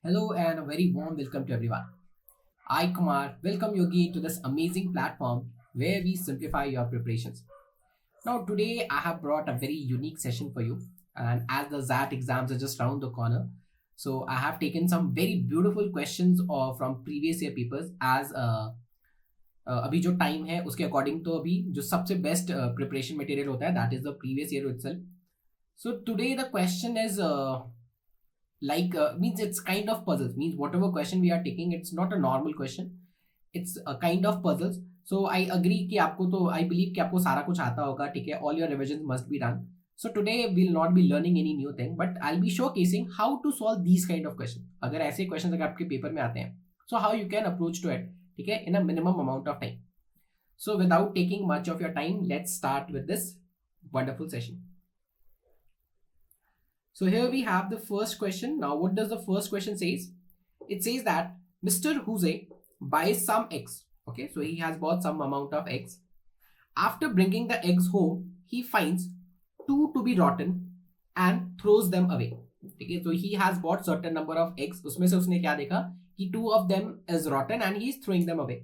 Hello and a very warm welcome to everyone. I, Kumar, welcome you again to this amazing platform where we simplify your preparations. Now, today I have brought a very unique session for you, and as the ZAT exams are just around the corner, so I have taken some very beautiful questions from previous year papers as अभी जो time है उसके according तो अभी जो सबसे best preparation material होता है that is the previous year itself. So today the question is means it's kind of puzzles, means whatever question we are taking it's not a normal question, it's a kind of puzzles. So I agree कि आपको तो I believe कि आपको सारा कुछ आता होगा, ठीक है, all your revisions must be done. So today we'll not be learning any new thing but I'll be showcasing how to solve these kind of questions. अगर ऐसे questions अगर आपके पेपर में आते हैं so how you can approach to it, ठीक है, in a minimum amount of time. So without taking much of your time, let's start with this wonderful session. So here we have the first question. Now, what does the first question says? It says that Mr. Huze buys some eggs. Okay, so he has bought some amount of eggs. After bringing the eggs home, he finds two to be rotten and throws them away. Okay, so he has bought certain number of eggs. उसमें से उसने क्या देखा कि two of them is rotten and he is throwing them away.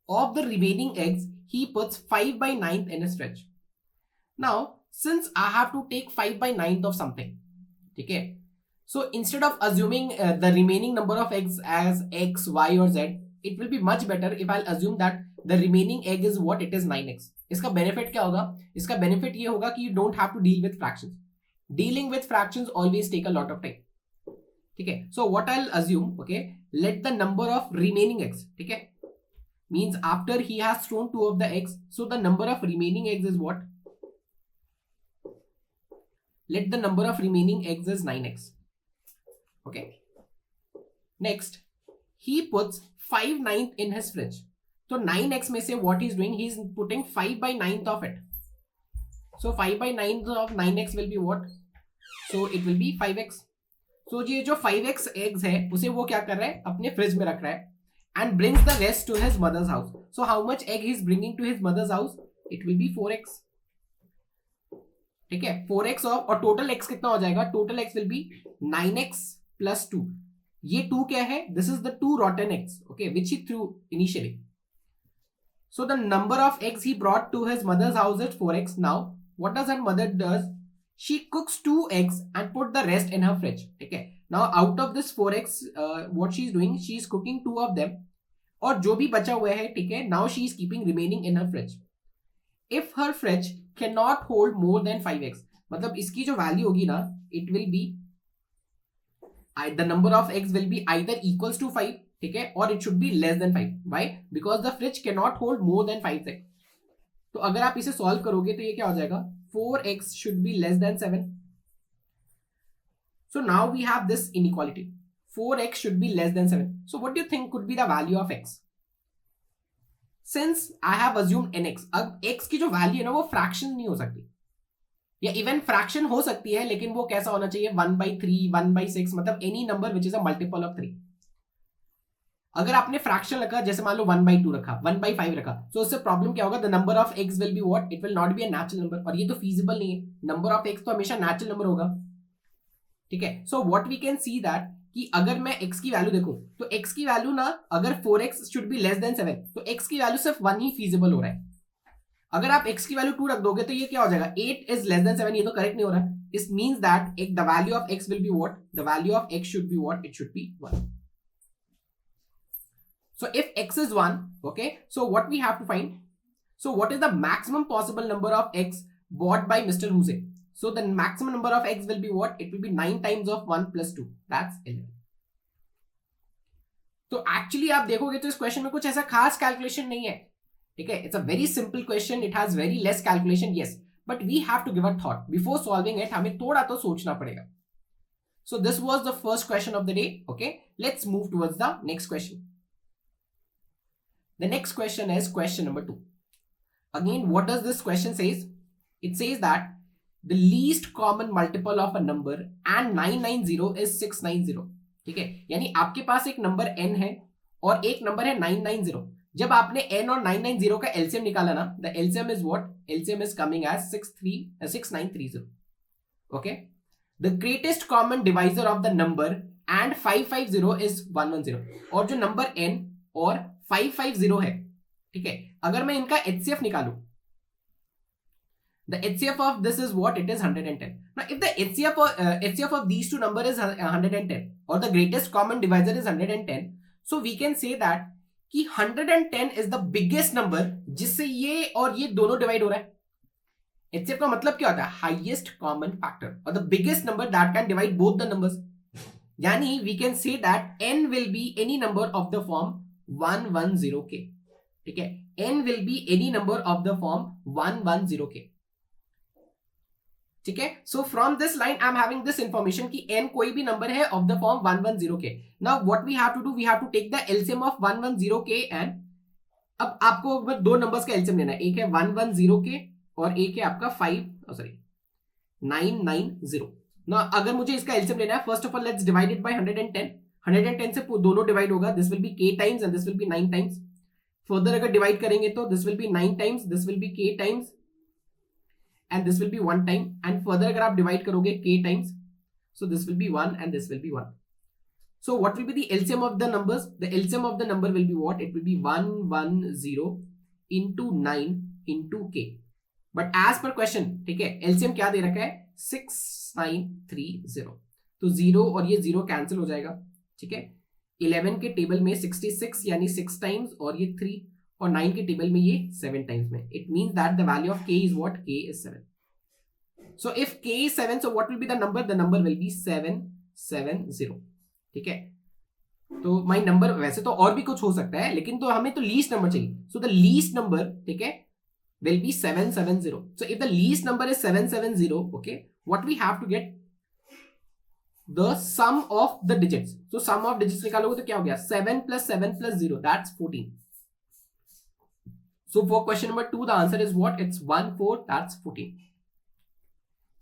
Of the remaining eggs, he puts 5 by 9th in his fridge. Now, since I have to take 5 by 9th of something, ठीक है, so instead of assuming the remaining number of eggs as x, y or z, it will be much better if I'll assume that the remaining egg is what it is 9x. इसका benefit क्या होगा? इसका benefit ये होगा कि you don't have to deal with fractions. Dealing with fractions always take a lot of time. ठीक है, so what I'll assume, okay, let the number of remaining eggs, ठीक है, means after he has thrown two of the eggs, so the number of remaining eggs is what? Let the number of remaining eggs is 9x. Okay. Next, he puts 5 9th in his fridge. So 9x में से what he's doing, he's putting 5 by 9th of it. So 5 by 9th of 9x will be what? So it will be 5x. So ये जो 5x eggs है उसे वो क्या कर रहा है, अपने फ्रिज में रख रहा है and brings the rest to his mother's house. So how much egg he's bringing to his mother's house? It will be 4x. ठीक है, 4x और टोटल x कितना हो जाएगा? Total x will be 9x plus 2. ये 2 क्या है? This is the 2 rotten eggs, okay, which he threw initially. So the number of eggs he brought to his mother's house is 4x. Now what does her mother does? She cooks 2 eggs and put the rest in her fridge. Okay, now out of this 4x, what she is doing, she is cooking 2 of them और जो भी बचा हुआ है, ठीक है, now she is keeping remaining in her fridge. If her fridge cannot hold more than 5x, मतलब इसकी जो वैल्यू होगी ना, it will be the number of eggs will be either equals to 5, ठीक है, or it should be less than 5. Why? Because the fridge cannot hold more than 5 eggs. तो अगर आप इसे सॉल्व करोगे तो ये क्या हो जाएगा? 4x should be less than 7. So now we have this inequality. 4x should be less than 7. So what do you think could be the value of x? Since I have assumed nx, अब x की जो value है ना वो fraction नहीं हो सकती, या इवन फ्रैक्शन हो सकती है लेकिन वो कैसा होना चाहिए? 1/3, 1/6, मतलब any number which is a multiple of 3. अगर आपने फ्रैक्शन रखा, जैसे मान लो 1/2 रखा, 1/5 रखा, तो उससे प्रॉब्लम क्या होगा? The number of x will be what? It will not be a natural number, और ये तो फीजिबल नहीं है. नंबर ऑफ एक्स तो हमेशा नेचुरल नंबर होगा, ठीक है. So what we can see that कि अगर मैं x की वैल्यू देखूं तो x की वैल्यू ना, अगर 4x should be less than 7, तो x की वैल्यू सिर्फ 1 ही फीजिबल हो रहा है. अगर आप x की वैल्यू 2 रख दोगे तो ये क्या हो जाएगा? 8 इज लेस देन 7, ये तो करेक्ट नहीं हो रहा है. It means that the value of x will be what? The value of x should be what? It should be 1. So if x is 1, okay, so what we have to find? So what is the maximum possible number of x bought by Mr. Huse? So the maximum number of x will be what? It will be 9 times of 1 plus 2. That's 11. तो actually आप देखोगे तो इस question में कुछ ऐसा खास calculation नहीं है, ठीक है. It's a very simple question, it has very less calculation, yes, but we have to give a thought before solving it. हमें थोड़ा तो सोचना पड़ेगा. So this was the first question of the day. Okay, let's move towards the next question. The next question is question number 2. Again what does this question says? It says that the least common multiple of a number and 990 is 690. ठीक है, यानी आपके पास एक number n है और एक number है 990. जब आपने n और 990 का एलसीएम निकाला ना, the LCM is what? LCM is coming as 6930. Okay, the greatest common divisor of the number and 550 is 110, और जो नंबर n और 550 है, ठीक है, अगर मैं इनका HCF निकालूं, the HCF of this is what? It is 110. Now if the HCF of these two number is 110 or the greatest common divisor is 110, so we can say that कि 110 is the biggest number जिससे ये और ये दोनों divide हो रहा है. HCF का मतलब क्या होता है? हाईएस्ट कॉमन फैक्टर, और the biggest number that can divide both the numbers. यानी we can say that n will be any number of the form 110k. ठीक है, n will be any number of the form 110k. ठीक है, so from this line I am having this information कि n कोई भी number है of the form 110k. Now what we have to do, we have to take the LCM of 110k and अब आपको दो numbers का LCM लेना है. एक है 110k और एक है आपका 990. ना अगर मुझे इसका एलसीएम लेना है, first of all let's divide it by 110. 110 से दोनों डिवाइड होगा, this will B k times and this will B 9 times. Further अगर डिवाइड करेंगे तो this will B 9 times, this will B k times and this will B 1 time. And further अगर आप divide करोगे k times, so this will B 1 and this will B 1. So what will be the LCM of the numbers? The LCM of the number will be what? It will be 110 into 9 into k. But as per question, ठीक है, LCM क्या दे रखा है? 6930. तो 0 और ये 0 cancel हो जाएगा. ठीक है, 11 के टेबल में 66 यानी 6 टाइम्स और ये 3, और 9 के टेबल में ये 7 टाइम्स में. It means that the value of k is what? K is 7. So if k is 7, so what will be the number? The number will be 770. ठीक है, तो माई नंबर, वैसे तो और भी कुछ हो सकता है लेकिन तो हमें तो लीस्ट नंबर चाहिए. सो द लीस्ट नंबर, ठीक है, will be 770. So if the least number is 770, okay, what we have to get? The sum of the digits. So sum of digits निकालोगे तो क्या हो गया? 7 + 7 + 0, that's 14. So for question number 2 the answer is what? It's 14, that's 14.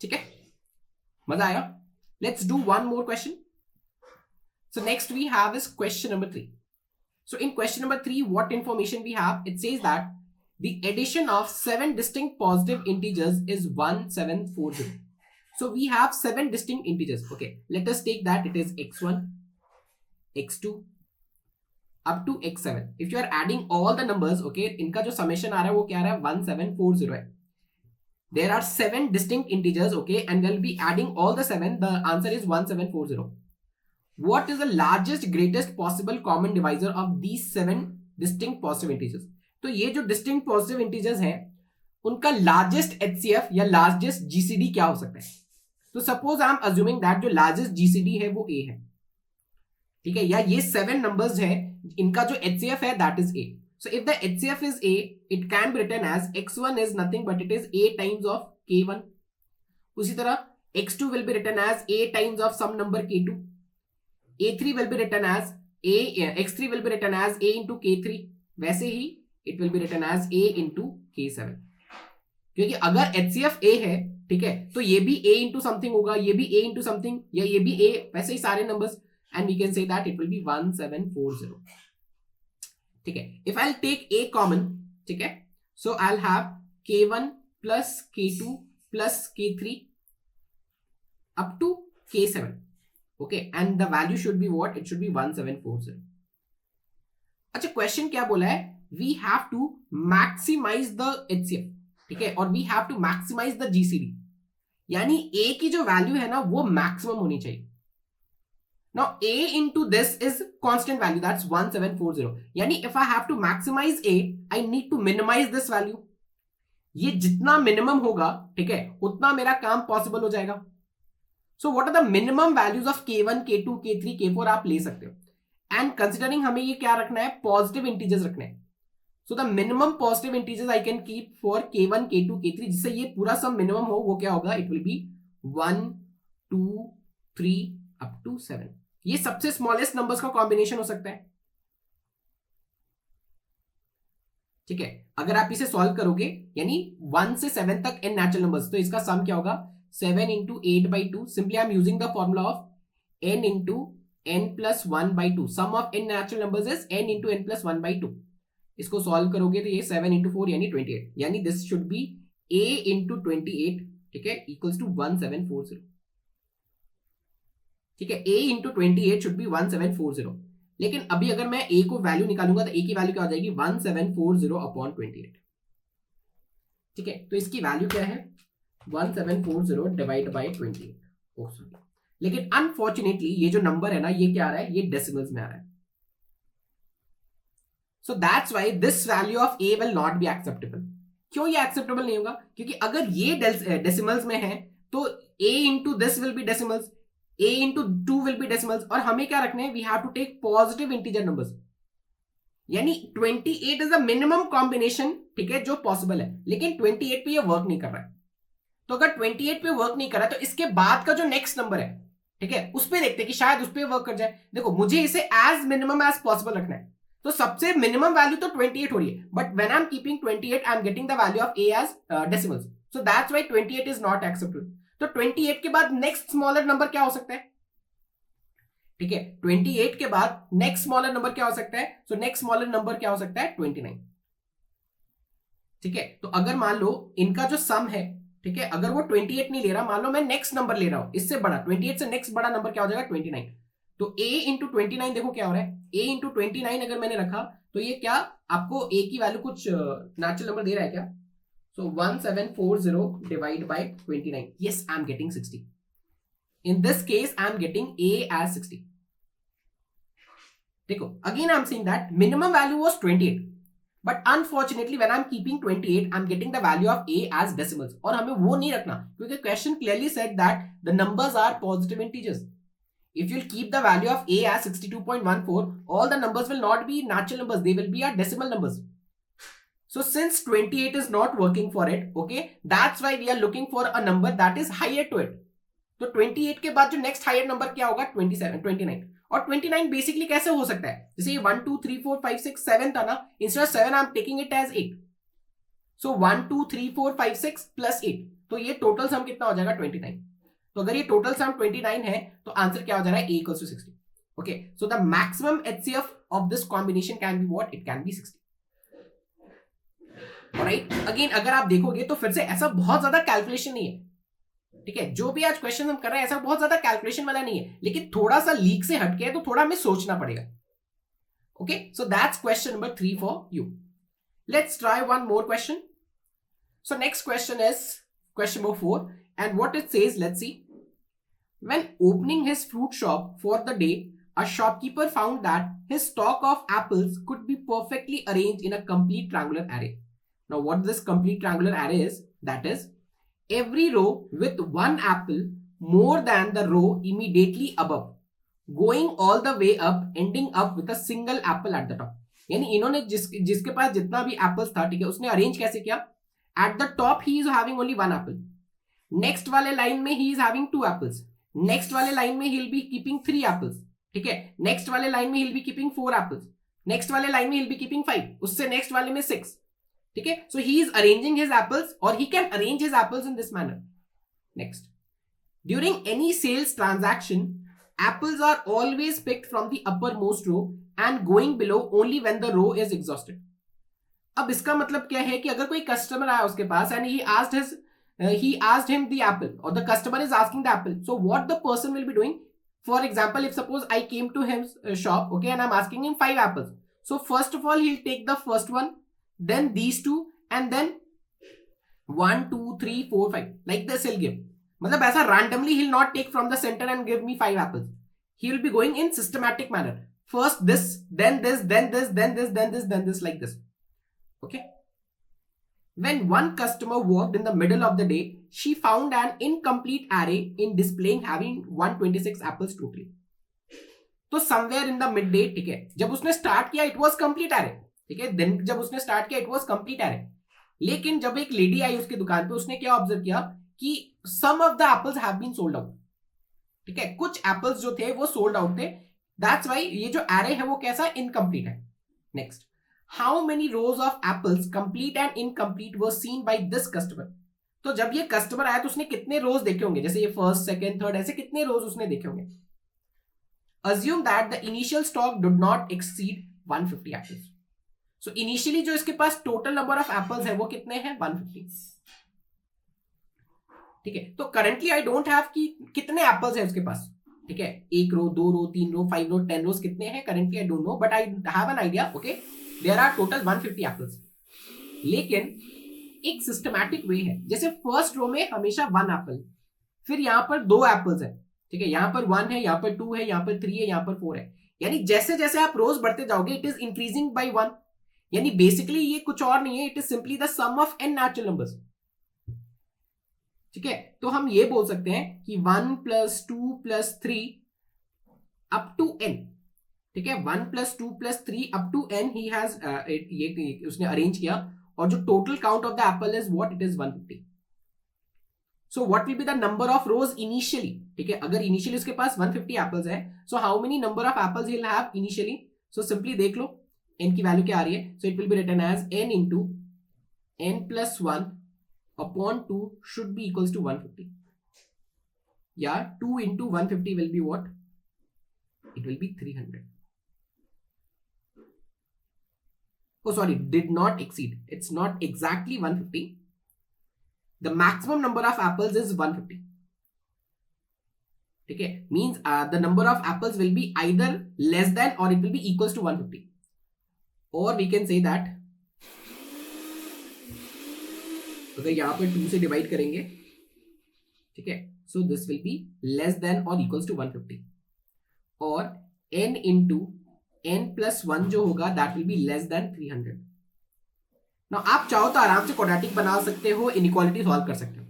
ठीक है, मजा आया? Let's do one more question. So next we have is question number 3. So in question number 3, what information we have? It says that the addition of 7 distinct positive integers is 1740. So we have 7 distinct integers. Okay, let us take that it is x1, x2 up to x7. If you are adding all the numbers, okay, इनका जो summation आ रहा है वो क्या आ रहा है? 1740 है. There are 7 distinct integers, okay, and we'll be adding all the 7. The answer is 1740. What is the largest greatest possible common divisor of these 7 distinct positive integers? तो ये जो distinct positive integers हैं उनका largest HCF या largest GCD क्या हो सकता है? तो suppose I am assuming that जो largest GCD है वो A है, ठीक है, या ये 7 numbers है, इनका जो HCF है that is A. So if the HCF is A, it can be written as x1 is nothing but it is A times of k1. उसी तरह x2 will be written as A times of some number k2. A3 will be written as x3 will be written as A into k3. वैसे ही it will be written as A into k7. क्योंकि अगर HCF A है, ठीक है, तो ये भी A into something होगा, ये भी A into something, या ये भी A, वैसे ही सारे numbers, and we can say that it will be 1740. ठीक है, if I'll take A common, ठीक है, so I'll have k1 plus k2 plus k3 up to k7. Okay, and the value should be what? It should be 1740. अच्छा, question क्या बोला है? We have to maximize the HCF, ठीक है, और we have to maximize the GCD. यानी A की जो वैल्यू है ना वो मैक्सिमम होनी चाहिए. Now A into this is constant value, that's 1740. यानी if I have to maximize A, I need to minimize this value. ये जितना मिनिमम होगा, ठीक है, उतना मेरा काम पॉसिबल हो जाएगा. So what are the minimum values of k1, k2, k3, k4 आप ले सकते हो. And considering हमें ये क्या रखना है? Positive integers रखना है. So the minimum positive integers I can keep for k1, k2, k3, जिससे ये पूरा सम मिनिमम हो, वो क्या होगा? It will be 1, 2, 3 up to 7. ये सबसे स्मॉलेस्ट नंबर्स का कॉम्बिनेशन हो सकता है. ठीक है, अगर आप इसे सॉल्व करोगे यानी 1 से 7 तक n नेचुरल नंबर्स, तो इसका सम क्या होगा? 7 into 8 by 2. Simply I am using the formula of n into n plus 1 by 2. Sum of n natural numbers is n into n plus 1 by 2. इसको सॉल्व करोगे तो ये 7 into 4 यानी 28. यानी this should be a into 28, ठीक है, equals to 1740. ठीक है, a इंटू 28 शुड बी 1740, लेकिन अभी अगर मैं a को वैल्यू निकालूंगा तो a की वैल्यू क्या हो जाएगी 1740 अपॉन 28। ठीक है, तो इसकी वैल्यू क्या है 1740 डिवाइड बाई 28। ओ सॉरी, लेकिन अनफॉर्चुनेटली ये जो नंबर है ना ये क्या आ रहा है, ये डेसिमल्स में आ रहा है। सो that's why this value of a will not be acceptable. क्यों ये एक्सेप्टेबल नहीं होगा, क्योंकि अगर ये डेसिमल्स में है तो a into this will be decimals, a into 2 will be decimals, और हमें क्या रखने हैं, we have to take positive integer numbers, यानी 28 इज द मिनिमम कॉम्बिनेशन, ठीक है, जो पॉसिबल है, लेकिन 28 पे ये वर्क नहीं कर रहा है। तो अगर 28 पे वर्क नहीं कर रहा है तो इसके बाद का जो नेक्स्ट नंबर है, ठीक है, उस पे देखते हैं कि शायद उस पे वर्क कर जाए। देखो मुझे इसे एज मिनिमम एज पॉसिबल रखना है, तो सबसे मिनिमम वैल्यू तो 28 हो रही है, but when I am keeping 28 I am getting the value of a as decimals, so that's why 28 is not acceptable. तो 28 के बाद नेक्स्ट स्मॉलर नंबर क्या हो सकता है, ठीक है, 28 के बाद नेक्स्ट स्मॉलर नंबर क्या हो सकता है, सो नेक्स्ट स्मॉलर नंबर क्या हो सकता है 29। ठीक है, तो अगर मान लो इनका जो सम है, ठीक है, अगर वो 28 नहीं ले रहा, मान लो मैं नेक्स्ट नंबर ले रहा हूं इससे बड़ा, 28 से नेक्स्ट बड़ा नंबर क्या हो जाएगा 29, तो a इंटू 29 देखो क्या हो रहा है, a इंटू 29 अगर मैंने रखा तो ये क्या आपको a की वैल्यू कुछ नेचुरल नंबर दे रहा है क्या, सो 1740 divide by 29, yes I am getting 60। In this case, I am getting a as 60. देखो, again I am saying that minimum value was 28, but unfortunately when I am keeping 28, I am getting the value of a as decimals, और हमें वो नहीं रखना क्योंकि question clearly said that the numbers are positive integers. If you keep the value of a as 62.14, all the numbers will not be natural numbers, they will be our decimal numbers. So since 28 is not working for it, okay, that's why we are looking for a number that is higher to it. तो 28 के बाद जो next higher number क्या होगा 27, 29, और 29 basically कैसे हो सकता है, जैसे ये 1 2 3 4 5 6 7 था ना, instead of 7 I am taking it as 8, so 1 2 3 4 5 6 plus 8, तो ये टोटल सम कितना हो जाएगा 29। तो अगर ये टोटल सम 29 है तो आंसर क्या हो जा रहा है a equals to 60। Okay, so the maximum HCF of this combination can be what, it can be 60। Alright, again अगर आप देखोगे तो फिर से ऐसा बहुत ज्यादा कैलकुलेशन नहीं है, ठीक है, जो भी आज क्वेश्चन हम कर रहे हैं ऐसा बहुत ज्यादा कैलकुलेशन वाला नहीं है, लेकिन थोड़ा सा लीक से हटके है तो थोड़ा हमें सोचना पड़ेगा। Okay, so that's question number 3 for you. Let's try one more question. So next question is question number 4, and what it says, let's see. When opening his fruit shop for the day, a shopkeeper found that his stock of apples could be perfectly arranged in a complete triangular array. Now what this complete triangular array is, that is every row with one apple more than the row immediately above, going all the way up, ending up with a single apple at the top. यानी इन्होंने जिसके पास जितना भी apples था, ठीक है, उसने arrange कैसे किया, at the top he is having only one Apple, next वाले लाइन में he is having 2 apples, next वाले लाइन में ही विल बी कीपिंग 3 एप्पल्स, ठीक है, नेक्स्ट वाले लाइन में ही will B keeping 4 apples, next वाले लाइन में ही विल बी कीपिंग 5, उससे नेक्स्ट वाले में 6, ठीक है, so he is arranging his apples, और he can arrange his apples in this manner. Next, during any sales transaction, apples are always picked from the upper most row and going below only when the row is exhausted. अब इसका मतलब क्या है कि अगर कोई customer आया उसके पास and he asked him the apple, or the customer is asking the apple, so what the person will be doing, for example, if suppose I came to his shop, okay, and I'm asking him 5 apples, so first of all he'll take the first one, then these 2, and then 1 2 3 4 5, like this he'll give, मतलब ऐसा randomly he'll not take from the center and give me 5 apples, he will be going in systematic manner, first this, then this, then this, then this, then this, then this, like this. Okay, when one customer walked in the middle of the day, she found an incomplete array in displaying having 126 apples totally. तो somewhere in the midday, ठीक है, जब उसने start किया it was complete array, ठीक है, then जब उसने स्टार्ट किया it was complete array, लेकिन जब एक लेडी आई उसकी दुकान पे, उसने क्या ऑब्जर्व किया कि some of the apples have been sold out, ठीक है, कुछ एप्पल्स जो थे वो सोल्ड आउट थे, दैट्स वाई ये जो एरे है वो कैसा इनकम्प्लीट है। Next, how many rows of apples complete and incomplete were seen by this customer? तो जब ये कस्टमर आया तो उसने कितने रोज देखे होंगे, जैसे ये फर्स्ट सेकंड थर्ड, ऐसे कितने रोज उसने देखे होंगे। Assume that the initial stock did not exceed 150 apples. So initially जो इसके पास टोटल नंबर ऑफ एप्पल्स है वो कितने हैं 150, ठीक है, तो करंटली आई डोंट हैव कि कितने एप्पल्स है उसके पास, ठीक है, 1 रो, 2 रो, 3 रो, 5 रो, 10 रोज कितने हैं currently I don't know, but I have an idea. Okay, there are total 150 apples. लेकिन एक सिस्टमैटिक वे है, जैसे फर्स्ट रो में हमेशा 1 एप्पल, फिर यहां पर 2 एप्पल्स है, ठीक है, यहां पर 1 है, यहां पर 2 है, यहां पर 3 है, यहां पर 4 है. यानी जैसे जैसे आप रोज बढ़ते जाओगे इट इज इंक्रीजिंग बाय 1. यानी बेसिकली ये कुछ और नहीं है, it is simply the sum of n natural numbers. ठीक है, तो हम ये बोल सकते हैं कि 1 + 2 + 3 अप टू n. ठीक है, 1 + 2 + 3 up to n he has ये उसने अरेंज किया, और जो total count of the apple is what, it is 150. So what will be the number of rows initially. ठीक है, अगर इनिशियली उसके पास 150 एप्पल्स है, so how many number of apples he will have initially. So simply देख लो n की value क्या आ रही है. So it will be written as n into n + 1 upon 2 should be equals to 150. Yeah, 2 into 150 will be what? It will be 300. Oh, sorry, did not exceed. It's not exactly 150. The maximum number of apples is 150. Okay, means the number of apples will be either less than or it will be equals to 150. Or we can say that अगर यहां पर 2 से divide करेंगे, ठीक है, so this will be less than और equals to 150, और n into n + 1 जो होगा that will be less than 300. Now आप चाहो तो आराम से क्वाड्रेटिक बना सकते हो, इनइक्वालिटी सॉल्व कर सकते हो,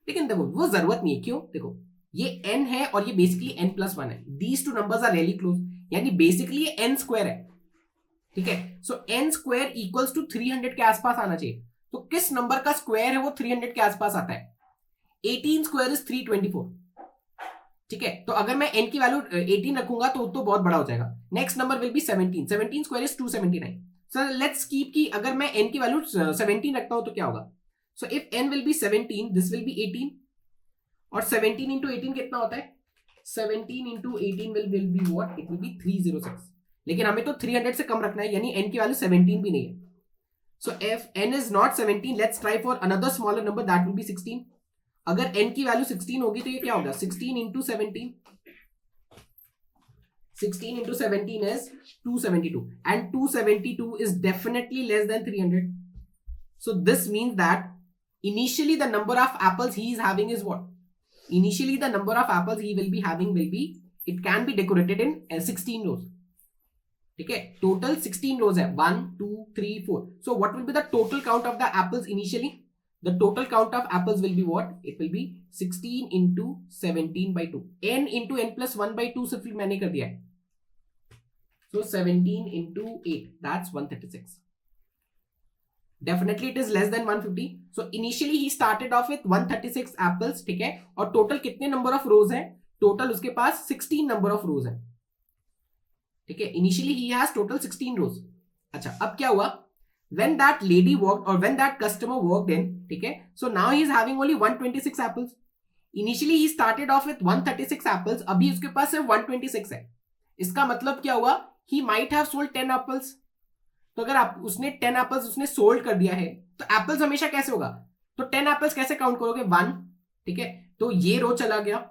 लेकिन देखो वो जरूरत नहीं है. क्यों? देखो ये n है और ये बेसिकली n + 1 है. These two numbers are really close, यानी बेसिकली ये n स्क्वायर है. ठीक है, so n square equals to 300 के आसपास आना चाहिए. तो किस नंबर का स्क्वायर है वो 300 के आसपास आता है? 18 स्क्वायर इज 324. ठीक है, तो अगर मैं n की वैल्यू 18 रखूंगा तो बहुत बड़ा हो जाएगा. Next number will be 17. 17 square is 279. So let's keep की अगर मैं n की वैल्यू 17 रखता हूं तो क्या होगा. So if n will B 17, this will B 18, और 17 इंटू 18 कितना होता है? 17 into 18 will be what? It will B 306. लेकिन हमें तो 300 से कम रखना है, यानी n की वैल्यू 17 भी नहीं है. So if n is not 17, let's try for another smaller number, that will be 16. अगर n की वैल्यू 16 होगी तो ये क्या होगा? 16 into 17. 16 into 17 is 272, and 272 is definitely less than 300. So this means that initially the number of apples he is having is what? Initially the number of apples he will be having will be, it can be decorated in 16 rows. ठीक है, total 16 रोज है, 1 2 3 4. सो what will be the total count of the apples initially? The total count of apples will be what? It will B 16 into 17/2. n into n + 1/2 सिर्फ मैंने कर दिया है. सो 17 into 8, that's 136. Definitely it is less than 150. So initially he started off with 136 apples. ठीक है, और total कितने number of रोज है? टोटल उसके पास 16 नंबर ऑफ रोज है. ठीक है, इनिशियली ही हैज टोटल 16 रोज. अच्छा, अब क्या हुआ? when that lady walked or when that customer walked in, ठीक है, so now he is having only 126 apples. Initially he started off with 136 apples, अभी उसके पास सिर्फ 126 है. इसका मतलब क्या हुआ? he might have sold 10 apples. तो अगर आप उसने 10 apples उसने सोल्ड कर दिया है, तो एप्पल्स हमेशा कैसे होगा? तो 10 एप्पल्स कैसे काउंट करोगे? 1. ठीक है, तो ये रो चला गया,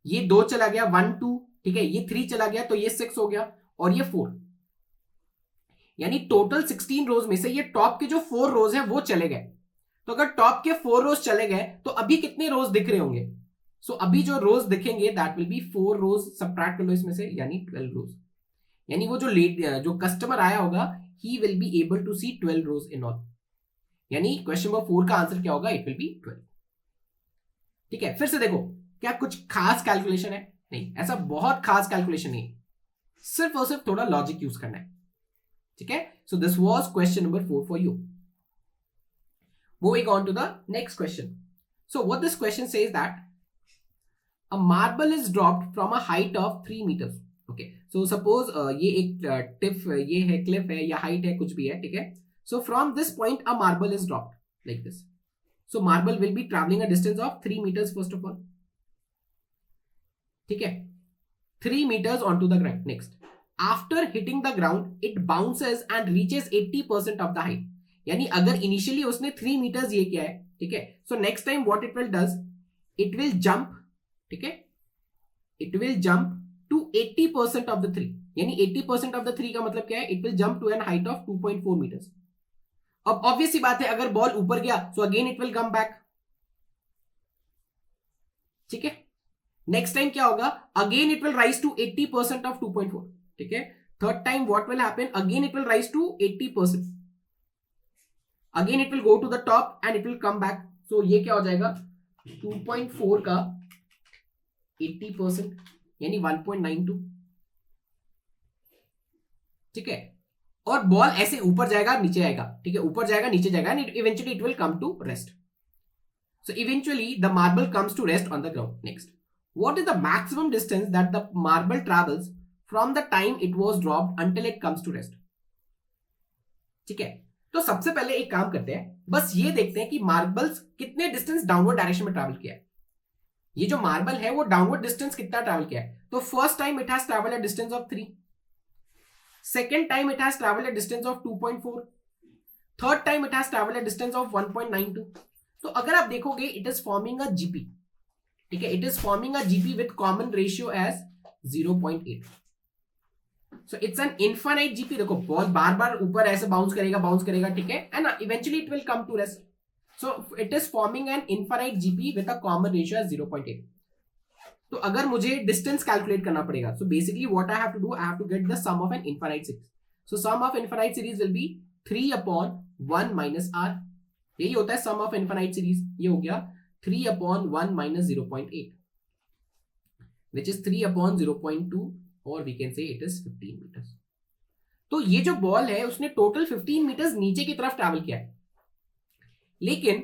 ये 2 चला गया, 1 2. ठीक है, ये 3 चला गया, तो ये 6 हो गया, और ये 4. यानी टोटल 16 रोज में से ये टॉप के जो 4 रोज है वो चले गए. तो अगर टॉप के 4 रोज चले गए तो अभी कितने रोज दिख रहे होंगे? सो अभी जो रोज दिखेंगे that will be 4 rows. Subtract कर लो इसमें से, यानी 12 रोज. यानी वो जो कस्टमर आया होगा he will be able to see 12 rows in all. यानी क्वेश्चन नंबर 4 का आंसर क्या होगा? It will be 12. ठीक है, फिर से देखो, क्या कुछ खास कैलकुलेशन है? नहीं, ऐसा बहुत खास कैलकुलेशन नहीं, सिर्फ और सिर्फ थोड़ा लॉजिक यूज करना है. ठीक है, so this was question number 4 for you. Moving on to the next question. So what this question says that a marble is dropped from a height of 3 meters. Okay, so suppose ये एक tip, ये है Cliff है या height है, कुछ भी है. ठीक है, so from this point a marble is dropped like this. So marble will be travelling a distance of 3 meters first of all. ठीक है, 3 meters onto the ground. Next, after hitting the ground, it bounces and reaches 80% of the height. यानी अगर initially उसने 3 meters ये किया है, ठीक है, so next time what it will does, it will jump. ठीक है, it will jump to 80% of the 3. यानी 80% of the 3 का मतलब क्या है? It will jump to an height of 2.4 meters. अब ऑब्वियस सी बात है, अगर बॉल ऊपर गया so again it will come back. ठीक है. नेक्स्ट टाइम क्या होगा? Again it will rise to 80% of 2.4. ठीक है. Third time what will happen? Again it will rise to 80%. Again it will go to the top and it will come back. So ये क्या हो जाएगा? 2.4 का 80% यानी 1.92. ठीक है. और बॉल ऐसे ऊपर जाएगा नीचे आएगा. ठीक है. ऊपर जाएगा नीचे जाएगा and eventually it will come to rest. So eventually the marble comes to rest on the ground. Next, what is the maximum distance that the marble travels from the time it was dropped until it comes to rest? ठीक है. तो सबसे पहले एक काम करते हैं, बस ये देखते हैं कि मार्बल्स कितने डिस्टेंस डाउनवर्ड डायरेक्शन में ट्रैवल किया है. ये जो मार्बल है वो डाउनवर्ड डिस्टेंस कितना ट्रैवल किया है? तो first time it has travelled a distance of 3. Second time it has travelled a distance of 2.4. Third time it has travelled a distance of 1.92. तो अगर आप देखोगे it is forming a GP. ठीक है. It is forming a GP with common ratio as 0.8. So it's an infinite GP. देखो ball बार बार ऊपर ऐसे बाउंस करेगा. ठीक है. And eventually it will come to rest. So it is forming an infinite GP with a common ratio as 0.8. तो अगर मुझे डिस्टेंस कैलकुलेट करना पड़ेगा, so basically what I have to do, I have to get the sum of an infinite series. So sum of infinite series will be 3/1 minus r. यही होता है सम of infinite series. ये हो गया 3/1 minus 0.8, which is 3/0.2, or we can say it is 15 meters. तो ये जो ball है उसने टोटल 15 मीटर्स नीचे की तरफ ट्रैवल किया है. लेकिन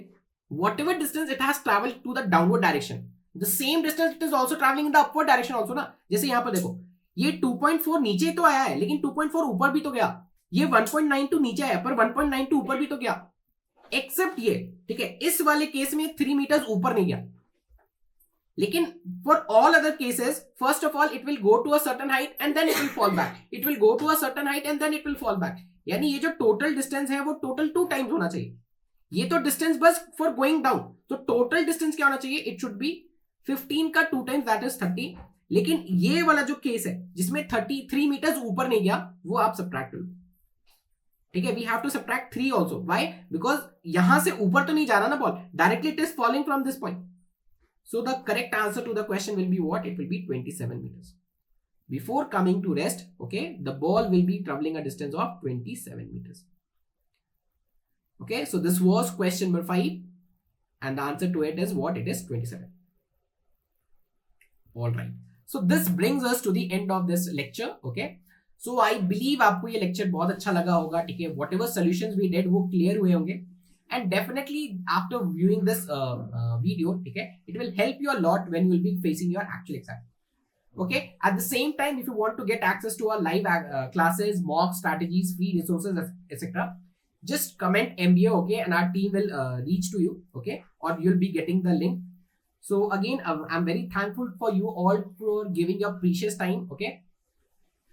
whatever distance it has traveled to the downward direction, the same distance it is also traveling in the upward direction also ना. जैसे यहां पर देखो ये 2.4 नीचे तो आया है लेकिन 2.4 ऊपर भी तो गया. ये 1.92 नीचे आया पर 1.92 ऊपर भी तो गया. एक्सेप्ट ये. ठीक है. इस वाले केस में 3 मीटर्स ऊपर नहीं गया. लेकिन for all other cases first of all it will go to a certain height and then it will fall back. It will go to a certain height and then it will fall back. यानी ये जो total distance है वो total 2 times होना चाहिए. ये तो distance बस फॉर गोइंग डाउन. तो टोटल डिस्टेंस क्या होना चाहिए? इट शुड बी 15 का 2 टाइम्स, दैट इज 30. लेकिन ये वाला जो केस है जिसमें 33 मीटर्स ऊपर नहीं गया वो आप सब्ट्रैक्ट करो. ठीक है. We have to subtract 3 also. Why? Because यहां से ऊपर तो नहीं जा रहा ना ball, directly it is falling from this point. So the correct answer to the question will be what? It will be 27 meters. Before coming to rest, okay, the ball will be traveling a distance of 27 meters. Okay, so this was question number 5 and the answer to it is what? It is 27. All right. So this brings us to the end of this lecture. Okay. So I believe आपको ये lecture बहुत अच्छा लगा होगा. ठीक है. Whatever solution we did वो clear हुए होंगे. And definitely after viewing this video, ठीक है, it will help you a lot when you will be facing your actual exam. Okay. At the same time, if you want to get access to our live classes, mock strategies, free resources, etc., just comment MBA, okay, and our team will reach to you, okay, or you'll be getting the link. So again, I'm very thankful for you all for giving your precious time, okay.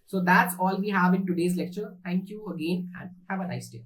So that's all we have in today's lecture. Thank you again and have a nice day.